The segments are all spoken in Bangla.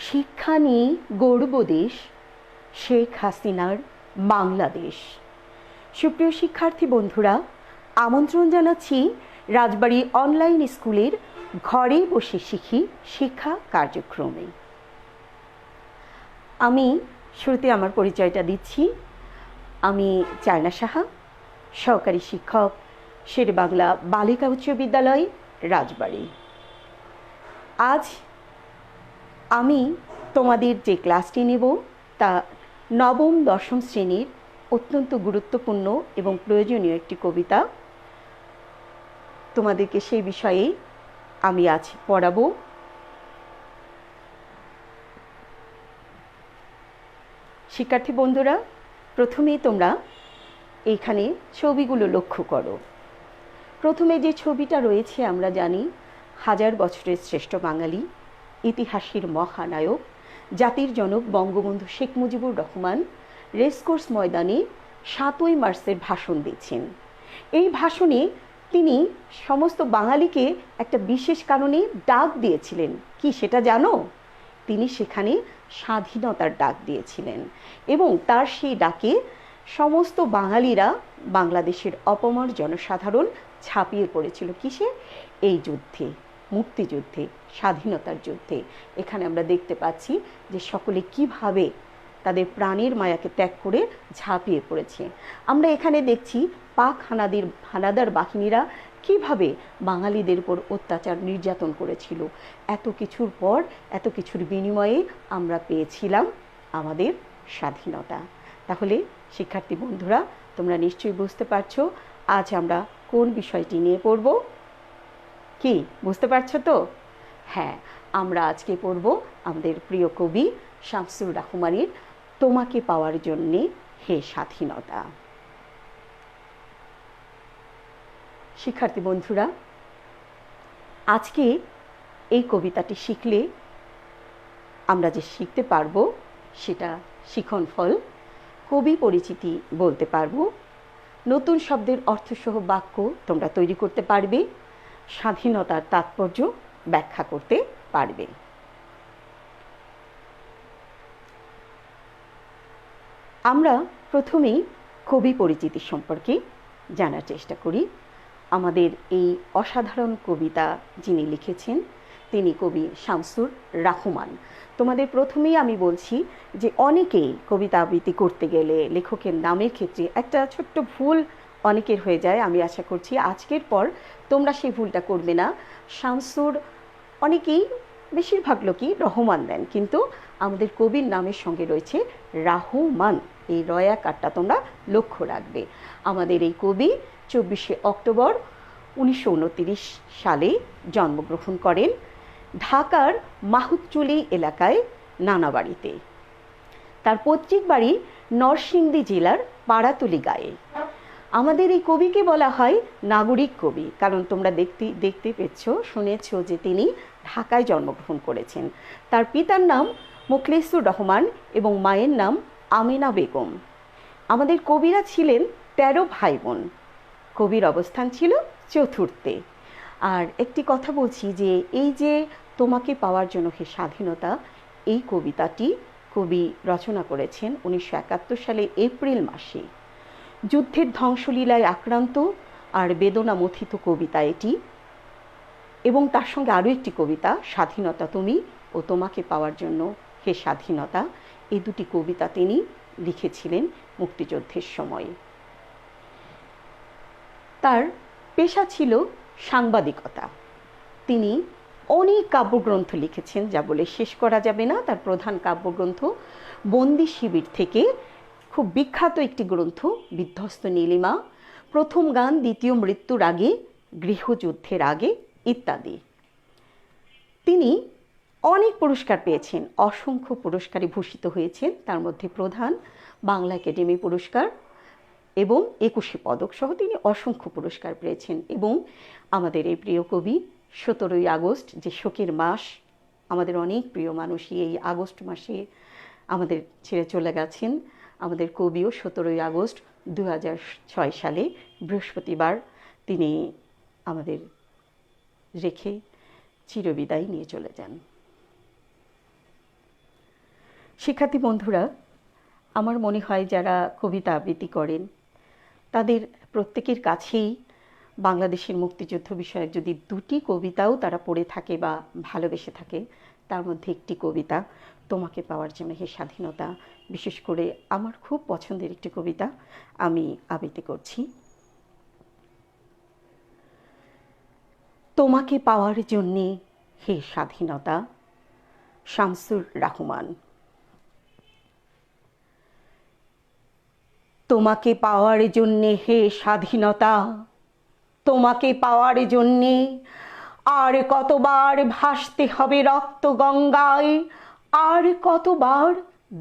শিক্ষা নিয়ে গর্ব দেশ শেখ হাসিনার বাংলাদেশ। সুপ্রিয় শিক্ষার্থী বন্ধুরা, আমন্ত্রণ জানাচ্ছি রাজবাড়ী অনলাইন স্কুলের ঘরে বসে শিখি শিক্ষা কার্যক্রমে। আমি শুরুতে আমার পরিচয়টা দিচ্ছি। আমি চায়না সাহা, সহকারী শিক্ষক, শেরেবাংলা বালিকা উচ্চ বিদ্যালয়, রাজবাড়ী। আজ আমি তোমাদের যে ক্লাসটি নেব তা নবম দশম শ্রেণীর অত্যন্ত গুরুত্বপূর্ণ এবং প্রয়োজনীয় একটি কবিতা। তোমাদেরকে সেই বিষয়ে আমি আজ পড়াবো। শিক্ষার্থী বন্ধুরা, প্রথমেই তোমরা এখানে ছবিগুলো লক্ষ্য করো। প্রথমে যে ছবিটা রয়েছে, আমরা জানি হাজার বছরের শ্রেষ্ঠ বাঙালি, ইতিহাসের মহানায়ক, জাতির জনক বঙ্গবন্ধু শেখ মুজিবুর রহমান রেসকোর্স ময়দানে ৭ই মার্চের ভাষণ দিচ্ছেন। এই ভাষণে তিনি সমস্ত বাঙালিকে একটা বিশেষ কারণে ডাক দিয়েছিলেন। কি সেটা জানো? তিনি সেখানে স্বাধীনতার ডাক দিয়েছিলেন এবং তার সেই ডাকে সমস্ত বাঙালিরা, বাংলাদেশের অপমর জনসাধারণ ঝাঁপিয়ে পড়েছিল কিসে? এই যুদ্ধে, মুক্তিযুদ্ধে, স্বাধীনতার যুদ্ধে। এখানে আমরা দেখতে পাচ্ছি যে সকলে কিভাবে তাদের প্রাণের মায়াকে ত্যাগ করে ঝাঁপিয়ে পড়েছে। আমরা এখানে দেখছি পাক হানাদার বাহিনীরা কিভাবে বাঙালিদের উপর অত্যাচার নির্যাতন করেছিল। এত কিছুর পর, এত কিছুর বিনিময়ে আমরা পেয়েছিলাম আমাদের স্বাধীনতা। তাহলে শিক্ষার্থী বন্ধুরা, তোমরা নিশ্চয়ই বুঝতে পারছো আজ আমরা কোন বিষয়টি নিয়ে পড়ব। কি বুঝতে পারছো তো? হ্যাঁ, আমরা আজকে পড়ব আমাদের প্রিয় কবি শামসুর রাহমানের তোমাকে পাওয়ার জন্যে হে স্বাধীনতা। শিক্ষার্থী বন্ধুরা, আজকে এই কবিতাটি শিখলে আমরা যে শিখতে পারবো সেটা শিখন ফল, কবি পরিচিতি বলতে পারবো, নতুন শব্দের অর্থসহ বাক্য তোমরা তৈরি করতে পারবে, স্বাধীনতার তাৎপর্য ব্যাখ্যা করতে পারবে। আমরা প্রথমেই কবি পরিচিতি সম্পর্কে জানার চেষ্টা করি। আমাদের এই অসাধারণ কবিতা যিনি লিখেছেন তিনি কবি শামসুর রাহমান। তোমাদের প্রথমেই আমি বলছি যে অনেকেই কবিতা আবৃত্তি করতে গেলে লেখকের নামের ক্ষেত্রে একটা ছোট্ট ভুল অনেকের হয়ে যায়। আমি আশা করছি আজকের পর তোমরা সেই ভুলটা করবে না। শামসুর অনেকেই, বেশিরভাগ লোকই রহমান দেন, কিন্তু আমাদের কবির নামের সঙ্গে রয়েছে রাহমান। এই রয়াকারটা তোমরা লক্ষ্য রাখবে। আমাদের এই কবি 24শে অক্টোবর 1929 সালে জন্মগ্রহণ করেন ঢাকার মাহুতচুলি এলাকায় নানাবাড়িতে। তার পৈতৃক বাড়ি নরসিংদী জেলার পাড়াতুলি গায়ে। আমাদের এই কবিকে বলা হয় নাগরিক কবি, কারণ তোমরা দেখতে পেয়েছ, শুনেছ যে তিনি ঢাকায় জন্মগ্রহণ করেছেন। তার পিতার নাম মোখলেসুর রহমান এবং মায়ের নাম আমিনা বেগম। আমাদের কবিরা ছিলেন 13 ভাই বোন। কবির অবস্থান ছিল চতুর্থে। আর একটি কথা বলছি যে এই যে তোমাকে পাওয়ার জন্য হে স্বাধীনতা, এই কবিতাটি কবি রচনা করেছেন 1971 সালে এপ্রিল মাসে। যুদ্ধের ধ্বংসলীলায় আক্রান্ত আর বেদনা মথিত কবিতা এটি। এবং তার সঙ্গে আরও একটি কবিতা, স্বাধীনতা তুমি ও তোমাকে পাওয়ার জন্য হে স্বাধীনতা, এই দুটি কবিতা তিনি লিখেছিলেন মুক্তিযুদ্ধের সময়। তার পেশা ছিল সাংবাদিকতা। তিনি অনেক কাব্যগ্রন্থ লিখেছেন, যা বলে শেষ করা যাবে না। তার প্রধান কাব্যগ্রন্থ বন্দি শিবির থেকে খুব বিখ্যাত একটি গ্রন্থ বিধ্বস্ত নীলিমা, প্রথম গান, দ্বিতীয় মৃত্যুর আগে, গৃহযুদ্ধের আগে ইত্যাদি। তিনি অনেক পুরস্কার পেয়েছেন, অসংখ্য পুরস্কারে ভূষিত হয়েছেন। তার মধ্যে প্রধান বাংলা একাডেমি পুরস্কার এবং 21শে পদক সহ তিনি অসংখ্য পুরস্কার পেয়েছেন। এবং আমাদের এই প্রিয় কবি 17ই আগস্ট, যে শোকের মাস, আমাদের অনেক প্রিয় মানুষই এই আগস্ট মাসে আমাদের ছেড়ে চলে গেছেন। আমাদের কবিও 17ই আগস্ট 2006 সালে বৃহস্পতিবার তিনি আমাদের রেখে চিরবিদায় নিয়ে চলে যান। শিক্ষার্থী বন্ধুরা, আমার মনে হয় যারা কবিতা আবৃত্তি করেন তাদের প্রত্যেকের কাছেই বাংলাদেশের মুক্তিযুদ্ধ বিষয়ক যদি দুটি কবিতাও তারা পড়ে থাকে বা ভালোবেসে থাকে, তার মধ্যে একটি কবিতা তোমাকে পাওয়ার জন্য হে স্বাধীনতা, বিশেষ করে আমার খুব পছন্দের একটি কবিতা আমি আবৃত্তি করছি। তোমাকে পাওয়ার জন্যে হে স্বাধীনতা, শামসুর রাহমান। তোমাকে পাওয়ার জন্যে হে স্বাধীনতা, তোমাকে পাওয়ার জন্যে আর কতবার ভাসতে হবে রক্ত গঙ্গায়, আর কতবার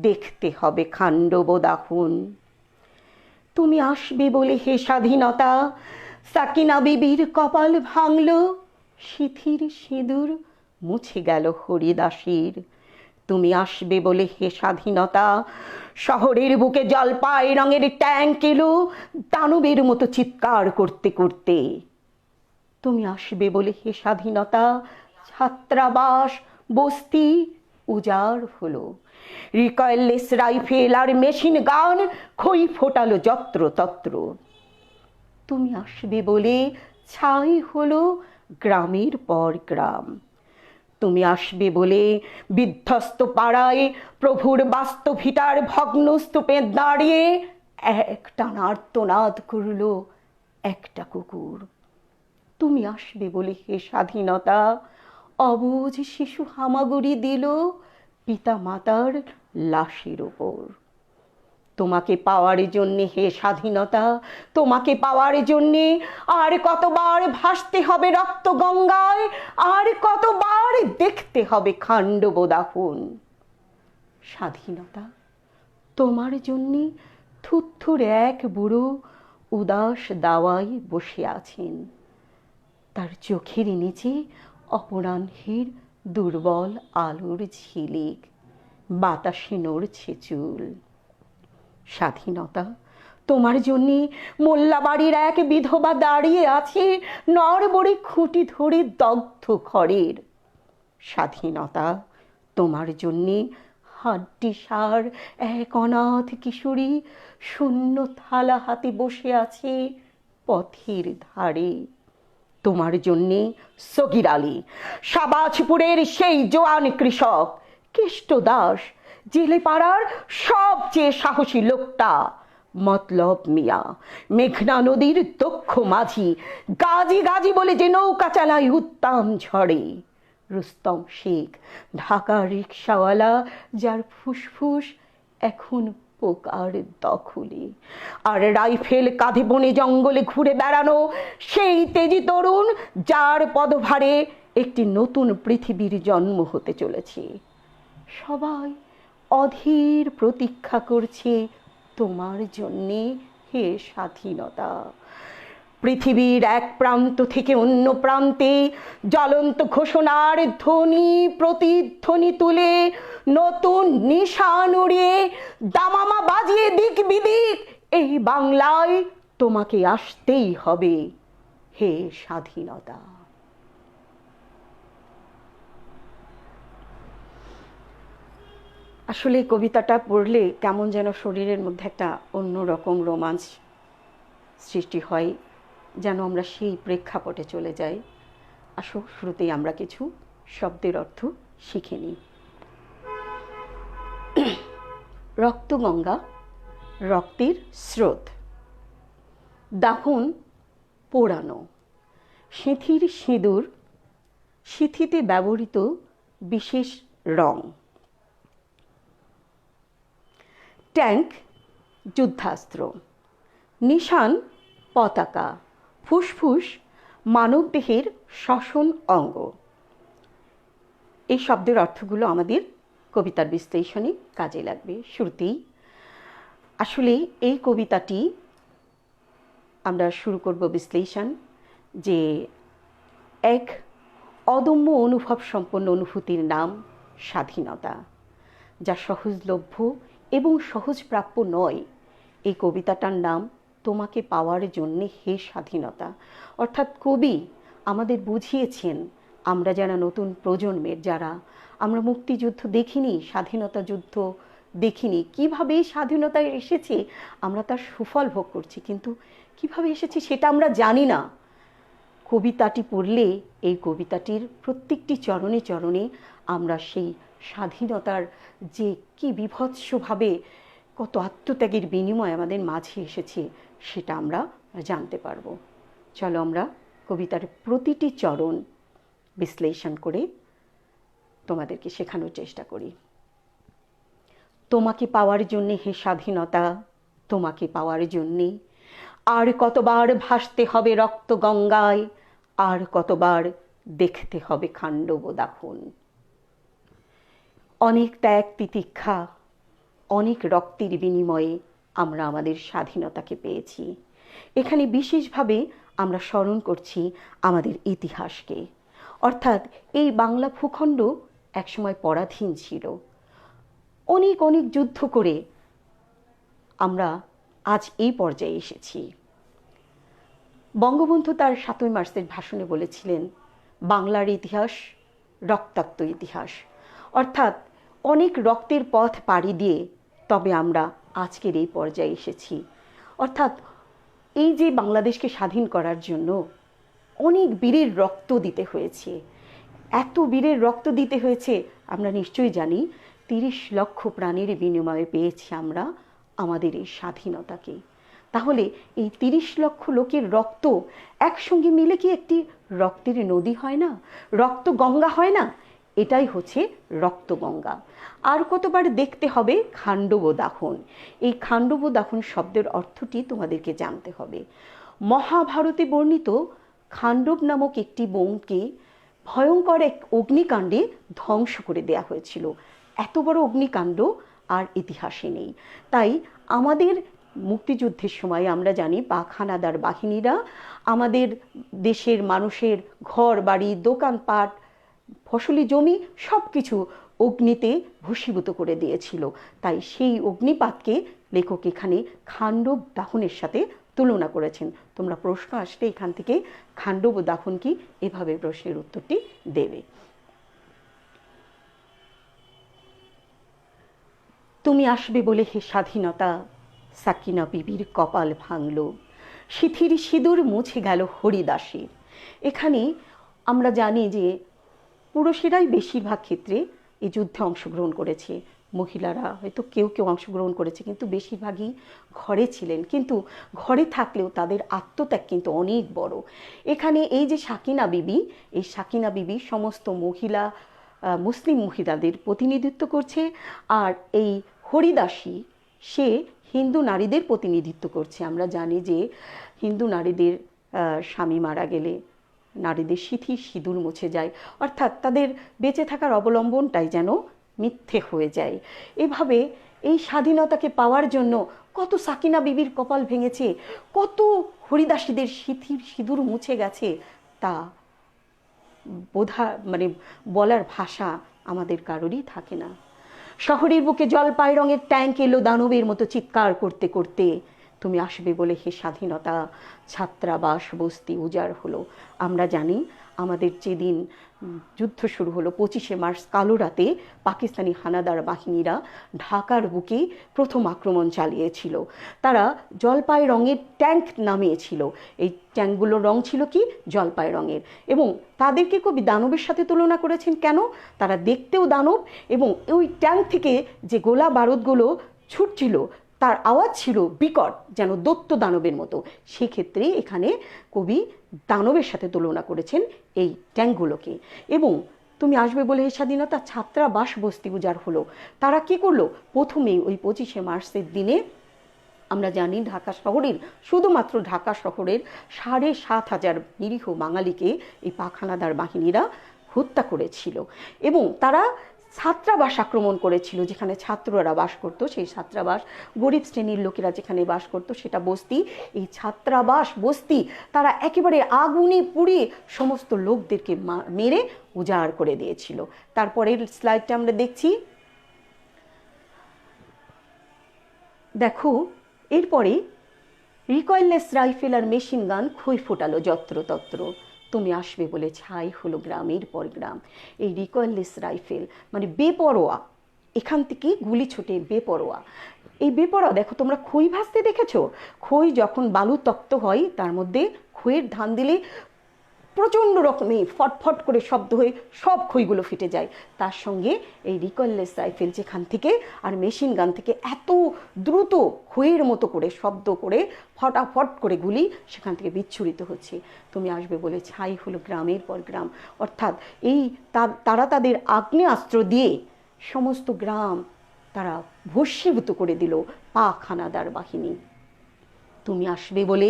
দেখতে হবে খান্ডব দাহন। তুমি আসবে বলে হে স্বাধীনতা, সাকিনা বিবির কপাল ভাঙল, সিথির সিঁদুর মুছে গেল হরিদাসীর। তুমি আসবে বলে হে স্বাধীনতা, শহরের বুকে জলপাই রঙের ট্যাঙ্ক এলো দানবের মতো চিৎকার করতে করতে। তুমি আসবে বলে হে স্বাধীনতা, ছাত্রাবাস বস্তি উজাড় হলো, রিকয়েললেস রাইফেল আর মেশিন গান খই ফোটালো যত্র তত্র। তুমি আসবে বলে ছাই হলো গ্রামের পর গ্রাম। তুমি আসবে বলে বিধ্বস্ত পাড়ায় প্রভুর বাস্তভিটার ভগ্ন স্তূপে দাঁড়িয়ে একটা আর্তনাদ করল একটা কুকুর। তুমি আসবে বলে হে স্বাধীনতা, অবুঝ শিশু হামাগুড়ি দিল পিতা মাতার লাশের ওপর। তোমাকে পাওয়ার জন্যে হে স্বাধীনতা, তোমাকে পাওয়ার জন্যে আর কতবার ভাসতে হবে রক্ত গঙ্গায়, আর কতবার দেখতে হবে খান্ডব দাহন। স্বাধীনতা তোমার জন্যে থুরথুর এক বুড়ো উদাস দাওয়ায় বসে আছেন, তার চোখের নিচে অপরাহ্নের দুর্বল আলোর ঝিলিক, বাতাসে নড়ছে চুল। স্বাধীনতা তোমার জন্যে মোল্লাবাড়ির এক বিধবা দাঁড়িয়ে আছে নড়বড়ে খুঁটি ধরে দগ্ধ খড়ের। স্বাধীনতা তোমার জন্যে হাড্ডিসার এক অনাথ কিশোরী শূন্য থালা হাতে বসে আছে পথের ধারে। তোমার জন্যে সগির আলী, শাবাজপুরের সেই জোয়ান কৃষক, কেষ্ট দাস, জেলে পাড়ার সবচেয়ে সাহসী লোকটা, মতলব মিয়া, মেঘনা নদীর দক্ষ মাঝি, গাজী গাজী বলে যে নৌকা চালায় উত্তাম ঝড়ে, রুস্তম শেখ, ঢাকার রিক্সাওয়ালা, যার ফুসফুস এখন পোকার দখলে, আর রাইফেল কাঁধে বনে জঙ্গলে ঘুরে বেড়ানো সেই তেজি তরুণ, যার পদভারে একটি নতুন পৃথিবীর জন্ম হতে চলেছে। সবাই অধীর প্রতীক্ষা করছে তোমার জন্যে হে স্বাধীনতা। পৃথিবীর এক প্রান্ত থেকে অন্য প্রান্তে জ্বলন্ত ঘোষণার ধ্বনি প্রতিধ্বনি তুলে নতুন নিশান উড়িয়ে দামামা বাজিয়ে দিক বিদিক এই বাংলায় তোমাকে আসতেই হবে হে স্বাধীনতা। আসলে কবিতাটা পড়লে কেমন যেন শরীরের মধ্যে একটা অন্যরকম রোমাঞ্চ সৃষ্টি হয়, যেন আমরা সেই প্রেক্ষাপটে চলে যাই। আসো শুরুতেই আমরা কিছু শব্দের অর্থ শিখে নিই। রক্তগঙ্গা, রক্তের স্রোত। দাহন, পোড়ানো। সিঁথির সিঁদুর, সিঁথিতে ব্যবহৃত বিশেষ রং। ট্যাঙ্ক, যুদ্ধাস্ত্র। নিশান, পতাকা। ফুসফুস, মানবদেহের শ্বসন অঙ্গ। এই শব্দের অর্থগুলো আমাদের কবিতার বিশ্লেষণে কাজে লাগবে। শুরুতেই আসলে এই কবিতাটি আমরা শুরু করব বিশ্লেষণ, যে এক অদম্য অনুভব সম্পন্ন অনুভূতির নাম স্বাধীনতা, যা সহজলভ্য এবং সহজপ্রাপ্য নয়। এই কবিতাটার নাম তোমাকে পাওয়ার জন্যে হে স্বাধীনতা। অর্থাৎ কবি আমাদের বুঝিয়েছেন আমরা যারা নতুন প্রজন্মের, যারা আমরা মুক্তিযুদ্ধ দেখিনি, স্বাধীনতা যুদ্ধ দেখিনি, কিভাবে এই স্বাধীনতায় এসেছে আমরা তার সুফল ভোগ করছি, কিন্তু কিভাবে এসেছে সেটা আমরা জানি না। কবিতাটি পড়লে এই কবিতাটির প্রত্যেকটি চরণে চরণে আমরা সেই স্বাধীনতার যে কি বীভৎসভাবে কত আত্মত্যাগের বিনিময়ে আমাদের মাঝে এসেছে সেটা আমরা জানতে পারবো। চলো আমরা কবিতার প্রতিটি চরণ বিশ্লেষণ করে তোমাদেরকে শেখানোর চেষ্টা করি। তোমাকে পাওয়ার জন্যে হে স্বাধীনতা, তোমাকে পাওয়ার জন্যে আর কতবার ভাসতে হবে রক্ত গঙ্গায়, আর কতবার দেখতে হবে খাণ্ডব দাহন। অনেক ত্যাগ তিতিক্ষা, অনেক রক্তের বিনিময়ে আমরা আমাদের স্বাধীনতাকে পেয়েছি। এখানে বিশেষভাবে আমরা স্মরণ করছি আমাদের ইতিহাসকে, অর্থাৎ এই বাংলা ভূখণ্ড একসময় পরাধীন ছিল। অনেক অনেক যুদ্ধ করে আমরা আজ এই পর্যায়ে এসেছি। বঙ্গবন্ধু তার ৭ই মার্চের ভাষণে বলেছিলেন, বাংলার ইতিহাস রক্তাক্ত ইতিহাস, অর্থাৎ অনেক রক্তের পথ পাড়ি দিয়ে তবে আমরা আজকের এই পর্যায়ে এসেছি। অর্থাৎ এই যে বাংলাদেশকে স্বাধীন করার জন্য অনেক বীরের রক্ত দিতে হয়েছে। এত বীরের রক্ত দিতে হয়েছে আমরা নিশ্চয়ই জানি। ৩০ লক্ষ প্রাণের বিনিময়ে পেয়েছি আমরা আমাদের এই স্বাধীনতাকে। তাহলে এই ৩০ লক্ষ লোকের রক্ত একসঙ্গে মিলে কি একটি রক্তের নদী হয় না, রক্ত গঙ্গা হয় না? এটাই হচ্ছে রক্ত গঙ্গা। আর কতবার দেখতে হবে খাণ্ডব দাহন। এই খাণ্ডব দাহন শব্দের অর্থটি তোমাদেরকে জানতে হবে। মহাভারতে বর্ণিত খাণ্ডব নামক একটি বনকে ভয়ঙ্কর এক অগ্নিকাণ্ডে ধ্বংস করে দেয়া হয়েছিল। এত বড় অগ্নিকাণ্ড আর ইতিহাসে নেই। তাই আমাদের মুক্তিযুদ্ধের সময় আমরা জানি পাক হানাদার বাহিনীরা আমাদের দেশের মানুষের ঘর বাড়ি, দোকানপাট, ফসলি জমি সব কিছু অগ্নিতে ভস্মীভূত করে দিয়েছিল। তাই সেই অগ্নিপাতকে লেখক এখানে খাণ্ডব দাহনের সাথে তুলনা করেছেন। তোমরা প্রশ্ন আসলে এখান থেকে খাণ্ডব দাহন কি, এভাবে প্রশ্নের উত্তরটি দেবে। তুমি আসবে বলে হে স্বাধীনতা, সাকিনা বিবির কপাল ভাঙল, সিথির সিঁদুর মুছে গেল হরিদাসীর। এখানে আমরা জানি যে পুরুষেরাই বেশিরভাগ ক্ষেত্রে এই যুদ্ধে অংশগ্রহণ করেছে। মহিলারা হয়তো কেউ কেউ অংশগ্রহণ করেছে, কিন্তু বেশিরভাগই ঘরে ছিলেন। কিন্তু ঘরে থাকলেও তাদের আত্মত্যাগ কিন্তু অনেক বড়। এখানে এই যে সাকিনা বিবি, এই সাকিনা বিবি সমস্ত মহিলা, মুসলিম মহিলাদের প্রতিনিধিত্ব করছে। আর এই হরিদাসী সে হিন্দু নারীদের প্রতিনিধিত্ব করছে। আমরা জানি যে হিন্দু নারীদের স্বামী মারা গেলে নারীদের সিথির সিঁদুর মুছে যায়, অর্থাৎ তাদের বেঁচে থাকার অবলম্বনটাই যেন মিথ্যে হয়ে যায়। এভাবে এই স্বাধীনতাকে পাওয়ার জন্য কত সাকিনা বিবির কপাল ভেঙেছে, কত হরিদাসীদের সিথির সিঁদুর মুছে গেছে, তা বলার ভাষা আমাদের কারোরই থাকে না। শহরের বুকে জলপাই রঙের ট্যাঙ্ক এলো দানবের মতো চিৎকার করতে করতে, তুমি আসবে বলে হে স্বাধীনতা, ছাত্রাবাস বস্তি উজাড় হলো। আমরা জানি আমাদের যেদিন যুদ্ধ শুরু হলো 25শে মার্চ কালো রাতে পাকিস্তানি হানাদার বাহিনীরা ঢাকার বুকে প্রথম আক্রমণ চালিয়েছিল। তারা জলপাই রঙের ট্যাঙ্ক নামিয়েছিল। এই ট্যাঙ্কগুলোর রং ছিল কি জলপাই রঙের, এবং তাদেরকে কবি দানবের সাথে তুলনা করেছেন। কেন? তারা দেখতেও দানব, এবং ওই ট্যাঙ্ক থেকে যে গোলা বারুদগুলো ছুটছিল তার আওয়াজ ছিল বিকট, যেন দৈত্য দানবের মতো। সেক্ষেত্রে এখানে কবি দানবের সাথে তুলনা করেছেন এই ট্যাঙ্কগুলোকে। এবং তুমি আসবে বলে হে স্বাধীনতা, ছাত্রাবাস বস্তি উজাড় হলো। তারা কি করলো? প্রথমেই ওই 25শে মার্চের দিনে আমরা জানি ঢাকা শহরের, শুধুমাত্র ঢাকা শহরের 7,500 নিরীহ বাঙালিকে এই পাক হানাদার বাহিনীরা হত্যা করেছিল। এবং তারা ছাত্রাবাস আক্রমণ করেছিল, যেখানে ছাত্ররা বাস করত। সেই ছাত্রাবাস, গরিব শ্রেণীর লোকেরা যেখানে বাস করত সেটা বস্তি। এই ছাত্রাবাস বস্তি তারা একেবারে আগুনে পুড়িয়ে সমস্ত লোকদেরকে মেরে উজাড় করে দিয়েছিল। তারপরের স্লাইডটা আমরা দেখছি, দেখো। এরপরে রিকয়েললেস রাইফেল আর মেশিন গান খুই ফোটালো যত্রতত্র। তুমি আসবে বলে ছাই হলো গ্রামের পর গ্রাম। এই রিকয়েললেস রাইফেল মানে বেপরোয়া, এখান থেকে গুলি ছোটে বেপরোয়া। এই বেপরোয়া দেখো, তোমরা খই ভাজতে দেখেছো? খই যখন বালু তপ্ত হয় তার মধ্যে খইয়ের ধান দিলে প্রচণ্ড রকমের ফটফট করে শব্দ হয়ে সব খইগুলো ফেটে যায়। তার সঙ্গে এই রিকয়েললেস রাইফেল যেখান থেকে আর মেশিন গান থেকে এত দ্রুত খইয়ের মতো করে শব্দ করে ফটাফট করে গুলি সেখান থেকে বিচ্ছুরিত হচ্ছে। তুমি আসবে বলে ছাই হলো গ্রামের পর গ্রাম। অর্থাৎ এই তারা তাদের আগ্নেয়াস্ত্র দিয়ে সমস্ত গ্রাম তারা ভস্মীভূত করে দিল পাক হানাদার বাহিনী। তুমি আসবে বলে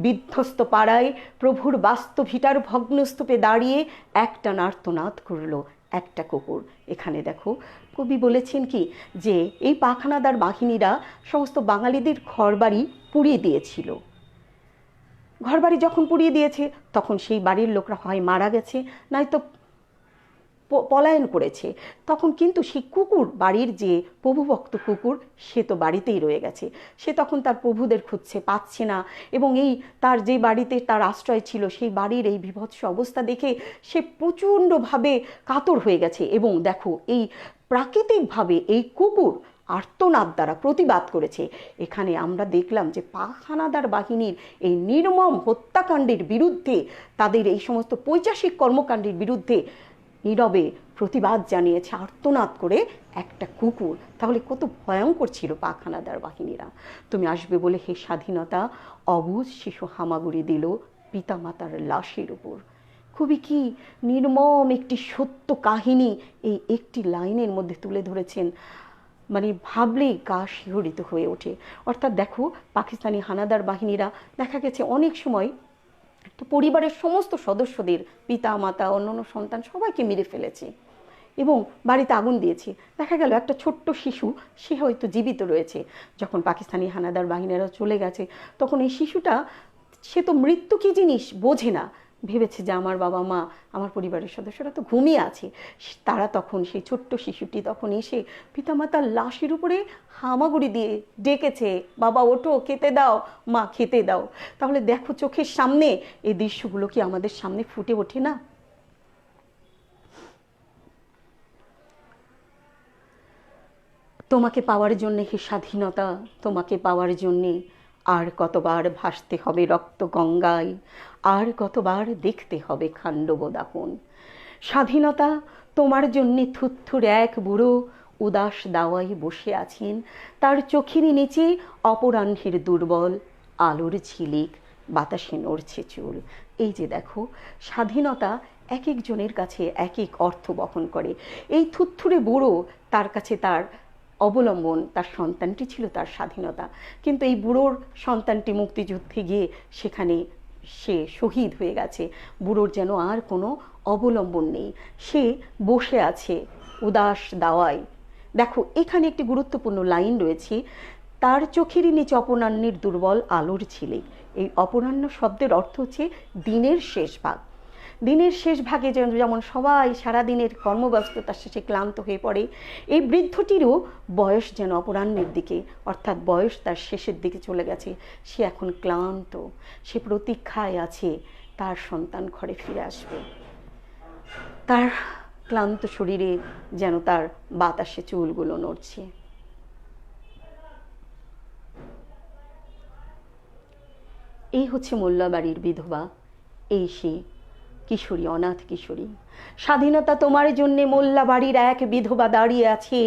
বিধ্বস্ত পাড়ায় প্রভুর বাস্তভিটার ভগ্নস্তূপে দাঁড়িয়ে একটা আর্তনাদ করল একটা কুকুর। এখানে দেখো কবি বলেছেন কি, যে এই পাক হানাদার বাহিনীরা সমস্ত বাঙালিদের ঘরবাড়ি পুড়িয়ে দিয়েছিল। ঘরবাড়ি যখন পুড়িয়ে দিয়েছে তখন সেই বাড়ির লোকরা হয় মারা গেছে, নয়তো পলায়ন করেছে। তখন কিন্তু সেই কুকুর, বাড়ির যে প্রভুভক্ত কুকুর, সে তো বাড়িতেই রয়ে গেছে। সে তখন তার প্রভুদের খুঁজছে, পাচ্ছে না। এবং এই তার যে বাড়িতে তার আশ্রয় ছিল সেই বাড়ির এই বিভৎস অবস্থা দেখে সে প্রচণ্ডভাবে কাতর হয়ে গেছে। এবং দেখো এই প্রাকৃতিকভাবে এই কুকুর আর্তনাদ দ্বারা প্রতিবাদ করেছে। এখানে আমরা দেখলাম যে পাক হানাদার বাহিনীর এই নির্মম হত্যাকাণ্ডের বিরুদ্ধে, তাদের এই সমস্ত পৈশাচিক কর্মকাণ্ডের বিরুদ্ধে নীরবে প্রতিবাদ জানিয়েছে আর্তনাদ করে একটা কুকুর। তাহলে কত ভয়ঙ্কর ছিল পাক হানাদার বাহিনীরা। তুমি আসবে বলে হে স্বাধীনতা অবুঝ শিশু হামাগুড়ি দিল পিতামাতার লাশের উপর। খুবই কি নির্মম একটি সত্য কাহিনী এই একটি লাইনের মধ্যে তুলে ধরেছেন, মানে ভাবলেই গা শিহরিত হয়ে ওঠে। অর্থাৎ দেখো পাকিস্তানি হানাদার বাহিনীরা দেখা গেছে অনেক সময় তো পরিবারের সমস্ত সদস্যদের, পিতা মাতা অন্যান্য সন্তান সবাইকে মেরে ফেলেছে এবং বাড়িতে আগুন দিয়েছে। দেখা গেল একটা ছোট্ট শিশু, সে হয়তো জীবিত রয়েছে। যখন পাকিস্তানি হানাদার বাহিনীরা চলে গেছে তখন এই শিশুটা, সে তো মৃত্যু কী জিনিস বোঝে না, ভেবেছে যে আমার বাবা মা, আমার পরিবারের সদস্যরা তো ঘুমিয়ে আছে। তারা তখন, সেই ছোট্ট শিশুটি তখন এসে পিতামাতার লাশের উপরে হামাগুড়ি দিয়ে ডেকেছে, বাবা ওঠো, খেতে দাও, মা খেতে দাও। তাহলে দেখো চোখের সামনে এই দৃশ্যগুলো কি আমাদের সামনে ফুটে ওঠে না? তোমাকে পাওয়ার জন্যে হে স্বাধীনতা, তোমাকে পাওয়ার জন্যে আর কতবার ভাসতে হবে রক্ত গঙ্গায়, আর কতবার দেখতে হবে খাণ্ডব দাহন। স্বাধীনতা তোমার জন্যে থুত্থুর এক বুড়ো উদাস দাওয়ায় বসে আছেন, তার চোখের নিচে অপরাহ্নের দুর্বল আলোর ঝিলিক, বাতাসে নড়ছে চুল। এই যে দেখো, স্বাধীনতা এক একজনের কাছে এক এক অর্থ বহন করে। এই থুত্থুরে বুড়ো, তার কাছে তার অবলম্বন, তার সন্তানটি ছিল তার স্বাধীনতা। কিন্তু এই বুড়োর সন্তানটি মুক্তিযুদ্ধে গিয়ে সেখানে সে শহীদ হয়ে গেছে। বুড়োর যেন আর কোনো অবলম্বন নেই, সে বসে আছে উদাস দাওয়ায়। দেখো এখানে একটি গুরুত্বপূর্ণ লাইন রয়েছে, তার চোখের নিচে অপরাহ্নের দুর্বল আলোর ঝিলিক। এই অপরাহ্ন শব্দের অর্থ হচ্ছে দিনের শেষ ভাগ। দিনের শেষ ভাগে যেমন সবাই সারাদিনের কর্মব্যস্ততার শেষে ক্লান্ত হয়ে পড়ে, এই বৃদ্ধটিরও বয়স যেন অপরাহ্নের দিকে, অর্থাৎ বয়স তার শেষের দিকে চলে গেছে। সে এখন ক্লান্ত, সে প্রতীক্ষায় আছে তার সন্তান ঘরে ফিরে আসবে। তার ক্লান্ত শরীরে যেন তার বাতাসে চুলগুলো নড়ছে। এই হচ্ছে মোল্লাবাড়ির বিধবা, এই সে কিশোরী, অনাথ কিশোরী। স্বাধীনতা তোমার জন্যে মোল্লাবাড়ির এক বিধবা দাঁড়িয়ে আছে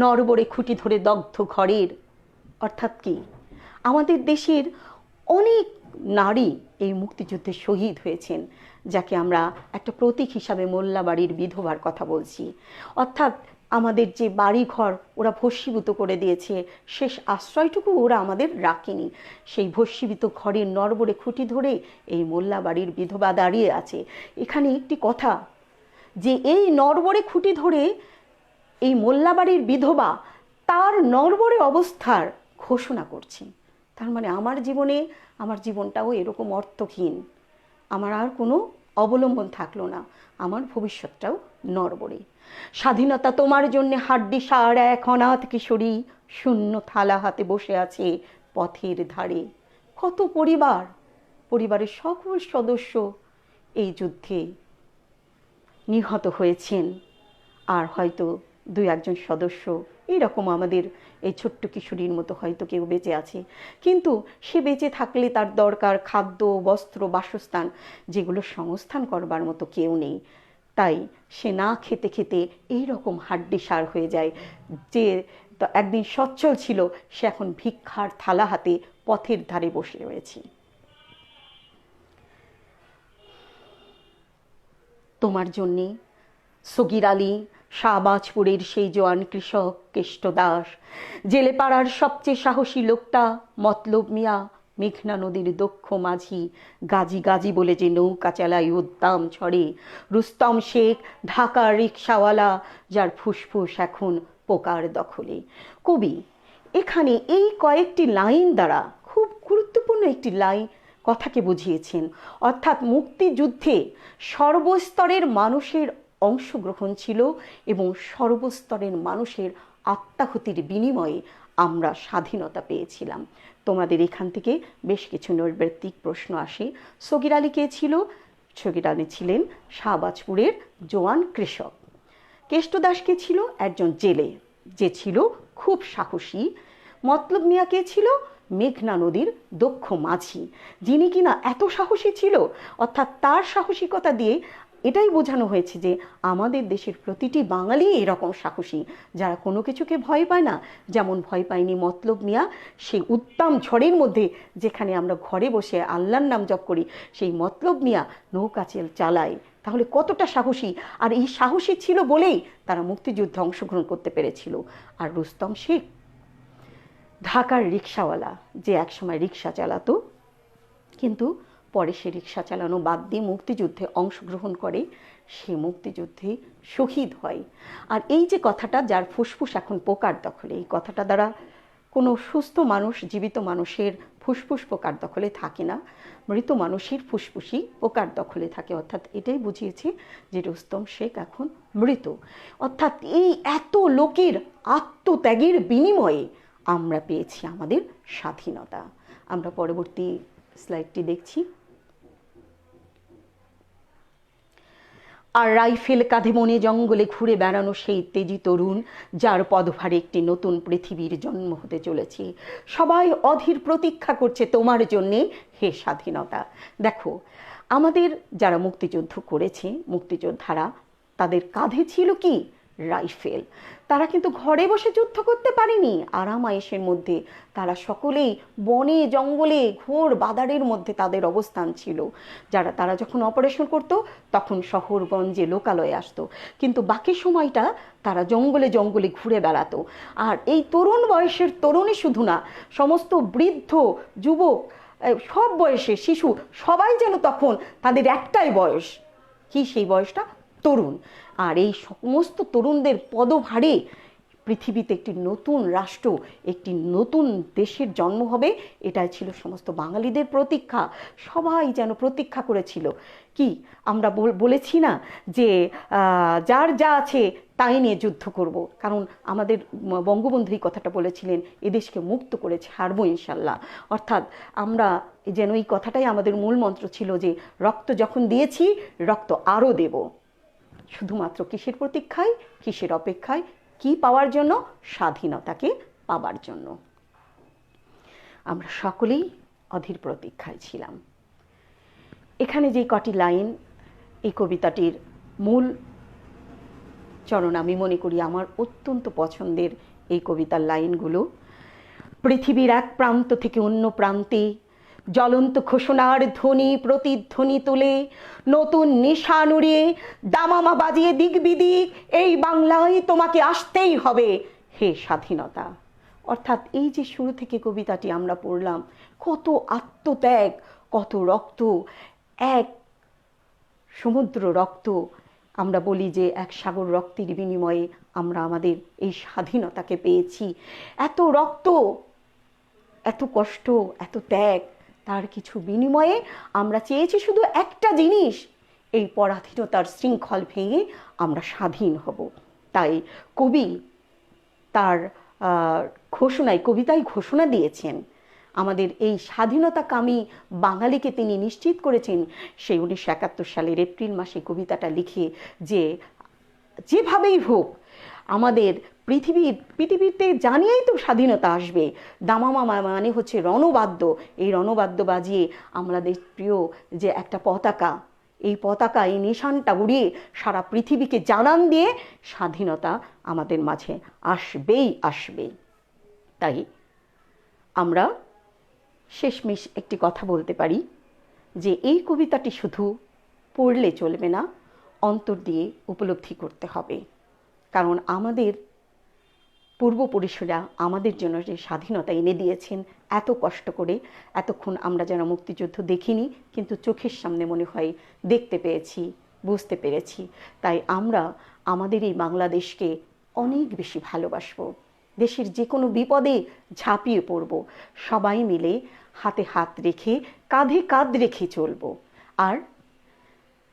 নরবরে খুঁটি ধরে দগ্ধ ঘরের। অর্থাৎ কি, আমাদের দেশের অনেক নারী এই মুক্তিযুদ্ধে শহীদ হয়েছেন, যাকে আমরা একটা প্রতীক হিসাবে মোল্লাবাড়ির বিধবার কথা বলছি। অর্থাৎ আমাদের যে বাড়িঘর ওরা ভস্মীভূত করে দিয়েছে, শেষ আশ্রয়টুকু ওরা আমাদের রাখেনি। সেই ভস্মীভূত ঘরের নরবরে খুঁটি ধরে এই মোল্লাবাড়ির বিধবা দাঁড়িয়ে আছে। এখানে একটি কথা, যে এই নরবরে খুঁটি ধরে এই মোল্লাবাড়ির বিধবা তার নরবরে অবস্থার ঘোষণা করছে। তার মানে আমার জীবনে, আমার জীবনটাও এরকম অর্থহীন, আমার আর কোনো অবলম্বন থাকলো না, আমার ভবিষ্যৎটাও নরবরে। স্বাধীনতা তোমার জন্যে হাড্ডি সার এক অনাথ কিশোরী শূন্য থালা হাতে বসে আছে পথের ধারে। কত পরিবার, পরিবারের সকল সদস্য এই যুদ্ধে নিহত হয়েছেন, আর হয়তো দুই একজন সদস্য এইরকম আমাদের এই ছোট্ট কিশোরীর মতো হয়তো কেউ বেঁচে আছে, কিন্তু সে বেঁচে থাকলে তার দরকার খাদ্য, বস্ত্র, বাসস্থান, যেগুলো সংস্থান করবার মতো কেউ নেই। তাই সে না খেতে খেতে এইরকম হাড্ডিসার হয়ে যায়। যে একদিন সচ্ছল ছিল, সে এখন ভিক্ষার থালা হাতে পথের ধারে বসে রয়েছে। তোমার জন্যে সগির আলী, শাহবাজপুরের সেই জোয়ান কৃষক কেষ্ট দাস, জেলেপাড়ার সবচেয়ে সাহসী লোকটা মতলব মিয়া, মেঘনা নদীর দক্ষ মাঝি, গাজী গাজী বলে যে নৌকা চালায় উদ্দাম ছড়ে, রুস্তম শেখ ঢাকার রিকশাওয়ালা, যার ফুসফুস এখন পোকার দখলে। কবি এখানে এই কয়েকটি লাইন দ্বারা খুব গুরুত্বপূর্ণ একটি লাইন কথাকে বুঝিয়েছেন। অর্থাৎ মুক্তিযুদ্ধে সর্বস্তরের মানুষের অংশগ্রহণ ছিল এবং সর্বস্তরের মানুষের আত্মাহুতির বিনিময়ে আমরা স্বাধীনতা পেয়েছিলাম। তোমাদের এখান থেকে বেশ কিছু নৈর্ব্যক্তিক প্রশ্ন আসে। সগির আলী কে ছিল? সগির আলী ছিলেন শাহবাজপুরের জোয়ান কৃষক। কেষ্ট দাস কে ছিল? একজন জেলে, যে ছিল খুব সাহসী। মতলব মিয়া কে ছিল? মেঘনা নদীর দক্ষ মাঝি, যিনি কিনা এত সাহসী ছিল, অর্থাৎ তার সাহসিকতা দিয়ে এটাই বোঝানো হয়েছে যে আমাদের দেশের প্রতিটি বাঙালি এরকম সাহসী, যারা কোনো কিছুকে ভয় পায় না। যেমন ভয় পায়নি মতলব মিয়া সেই উত্তাম ঝড়ের মধ্যে, যেখানে আমরা ঘরে বসে আল্লাহর নাম জপ করি, সেই মতলব মিয়া নৌকা চালায়। তাহলে কতটা সাহসী! আর এই সাহসী ছিল বলেই তারা মুক্তিযুদ্ধে অংশগ্রহণ করতে পেরেছিল। আর রুস্তম শেখ ঢাকার রিকশাওয়ালা, যে একসময় রিকশা চালাতো, কিন্তু পরে সে রিকশা চালানো বাদ দিয়ে মুক্তিযুদ্ধে অংশগ্রহণ করে, সে মুক্তিযুদ্ধে শহীদ হয়। আর এই যে কথাটা, যার ফুসফুস এখন পোকার দখলে, এই কথাটা দ্বারা কোনো সুস্থ মানুষ, জীবিত মানুষের ফুসফুস পোকার দখলে থাকে না, মৃত মানুষের ফুসফুসই পোকার দখলে থাকে। অর্থাৎ এটাই বুঝিয়েছে যে রুস্তম শেখ এখন মৃত। অর্থাৎ এই এত লোকের আত্মত্যাগের বিনিময়ে আমরা পেয়েছি আমাদের স্বাধীনতা। আমরা পরবর্তী স্লাইডটি দেখছি। আর রাইফেল কাঁধে মনে জঙ্গলে ঘুরে বেড়ানো সেই তেজি তরুণ, যার পদভারে একটি নতুন পৃথিবীর জন্ম হতে চলেছে। সবাই অধীর প্রতীক্ষা করছে তোমার জন্যে, হে স্বাধীনতা। দেখো, আমাদের যারা মুক্তিযুদ্ধ করেছে, মুক্তিযোদ্ধারা, তাদের কাঁধে ছিল কি? রাইফেল। তারা কিন্তু ঘরে বসে যুদ্ধ করতে পারেনি আরাম আয়েশের মধ্যে, তারা সকলেই বনে জঙ্গলে ঘোর বাদারের মধ্যে তাদের অবস্থান ছিল। তারা যখন অপারেশন করত তখন শহরগঞ্জে লোকালয়ে আসতো, কিন্তু বাকি সময়টা তারা জঙ্গলে জঙ্গলে ঘুরে বেড়াতো। আর এই তরুণ বয়সের তরুণী শুধু না, সমস্ত বৃদ্ধ, যুবক, সব বয়সের শিশু, সবাই যেন তখন তাদের একটাই বয়স, কি সেই বয়সটা? তরুণ। আর এই সমস্ত তরুণদের পদভারে পৃথিবীতে একটি নতুন রাষ্ট্র, একটি নতুন দেশের জন্ম হবে, এটাই ছিল সমস্ত বাঙালিদের প্রতীক্ষা। সবাই যেন প্রতীক্ষা করেছিল। কি আমরা বলেছি না যে যার যা আছে তাই নিয়ে যুদ্ধ করব, কারণ আমাদের বঙ্গবন্ধু এই কথাটা বলেছিলেন, এদেশকে মুক্ত করে ছাড়বো ইনশাল্লাহ। অর্থাৎ আমরা যেন এই কথাটাই আমাদের মূল মন্ত্র ছিল যে রক্ত যখন দিয়েছি, রক্ত আরও দেব। শুধুমাত্র কিসের প্রতীক্ষায়, কিসের অপেক্ষায়? কি পাওয়ার জন্য? স্বাধীনতাকে পাবার জন্য। আমরা সকলেই অধীর প্রতীক্ষায় ছিলাম। এখানে যে কটি লাইন, এই কবিতাটির মূল চরণ আমি মনে করি আমার অত্যন্ত পছন্দের এই কবিতার লাইনগুলো। পৃথিবীর এক প্রান্ত থেকে অন্য প্রান্তে জ্বলন্ত ঘোষণার ধ্বনি প্রতিধ্বনি তুলে, নতুন নিশান উড়িয়ে দামামা বাজিয়ে দিক বিদিক, এই বাংলায় তোমাকে আসতেই হবে, হে স্বাধীনতা। অর্থাৎ এই যে শুরু থেকে কবিতাটি আমরা পড়লাম, কত আত্মত্যাগ, কত রক্ত, এক সমুদ্র রক্ত। আমরা বলি যে এক সাগর রক্তের বিনিময়ে আমরা আমাদের এই স্বাধীনতাকে পেয়েছি। এত রক্ত, এত কষ্ট, এত ত্যাগ, তার কিছু বিনিময়ে আমরা চেয়েছি শুধু একটা জিনিস, এই পরাধীনতার শৃঙ্খল ভেঙে আমরা স্বাধীন হব। তাই কবি তার কবিতায় ঘোষণা দিয়েছেন, আমাদের এই স্বাধীনতাকামী বাঙালিকে তিনি নিশ্চিত করেছেন সেই 1971 সালের এপ্রিল মাসে কবিতাটা লিখে, যে যেভাবেই হোক আমাদের পৃথিবীতে জানিয়েই তো স্বাধীনতা আসবে। দামামা মানে হচ্ছে রণবাদ্য, এই রণবাদ্য বাজিয়ে আমাদের প্রিয় যে একটা পতাকা, এই পতাকা, এই নিশানটা উড়িয়ে সারা পৃথিবীকে জানান দিয়ে স্বাধীনতা আমাদের মাঝে আসবেই আসবে। তাই আমরা শেষমেশ একটি কথা বলতে পারি যে এই কবিতাটি শুধু পড়লে চলবে না, অন্তর দিয়ে উপলব্ধি করতে হবে। কারণ আমাদের পূর্বপুরুষরা আমাদের জন্য যে স্বাধীনতা এনে দিয়েছেন এত কষ্ট করে, এতক্ষণ আমরা যেন মুক্তিযুদ্ধ দেখিনি, কিন্তু চোখের সামনে মনে হয় দেখতে পেয়েছি, বুঝতে পেরেছি। তাই আমরা আমাদের এই বাংলাদেশকে অনেক বেশি ভালোবাসবো, দেশের যে কোনো বিপদে ঝাঁপিয়ে পড়ব, সবাই মিলে হাতে হাত রেখে কাঁধে কাঁধ রেখে চলব। আর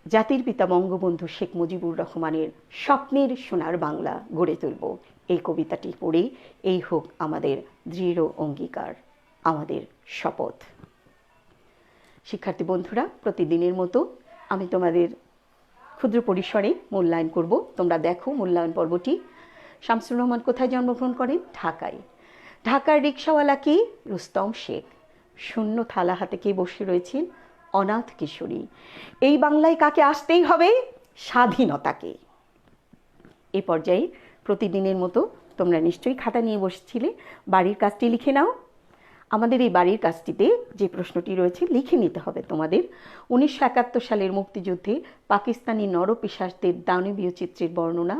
জাতির পিতা বঙ্গবন্ধু শেখ মুজিবুর রহমানের স্বপ্নের সোনার বাংলা গড়ে তুলব। এই কবিতাটি পড়ে এই হোক আমাদের দৃঢ় অঙ্গীকার, আমাদের শপথ। শিক্ষার্থী বন্ধুরা, প্রতিদিনের মতো আমি তোমাদের ক্ষুদ্র পরিসরে মূল্যায়ন করব। তোমরা দেখো মূল্যায়ন পর্বটি। শামসুর রহমান কোথায় জন্মগ্রহণ করেন? ঢাকায়। ঢাকার রিকশাওয়ালা কি? রুস্তম শেখ। শূন্য থালা হাতে কে বসে রয়েছেন? অনাথ কিশোরী। এই বাংলায় কাকে আসতেই হবে? স্বাধীনতাকে। এ পর্যায়ে প্রতিদিনের মতো তোমরা নিশ্চয়ই খাতা নিয়ে বসেছিলে, বাড়ির কাজটি লিখে নাও। আমাদের এই বাড়ির কাজটিতে যে প্রশ্নটি রয়েছে লিখে নিতে হবে তোমাদের। 1971 সালের মুক্তিযুদ্ধে পাকিস্তানি নরপিশাচদের দানবীয় চিত্রের বর্ণনা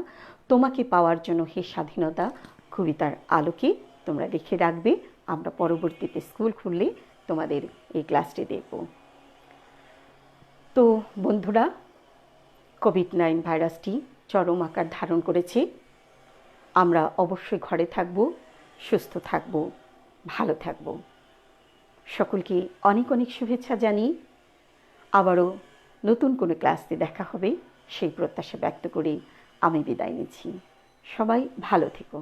তোমাকে পাওয়ার জন্য হে স্বাধীনতা কবিতার আলোকে তোমরা লিখে রাখবে। আমরা পরবর্তীতে স্কুল খুললে তোমাদের এই ক্লাসটি দেখব। তো বন্ধুরা, কোভিড-19 ভাইরাসটি চরম আকার ধারণ করেছে। আমরা অবশ্যই ঘরে থাকব, সুস্থ থাকব, ভালো থাকব। সকলকে অনেক অনেক শুভেচ্ছা জানিয়ে আবারও নতুন কোনো ক্লাসে দেখা হবে সেই প্রত্যাশা ব্যক্ত করে আমি বিদায় নিচ্ছি। সবাই ভালো থেকো।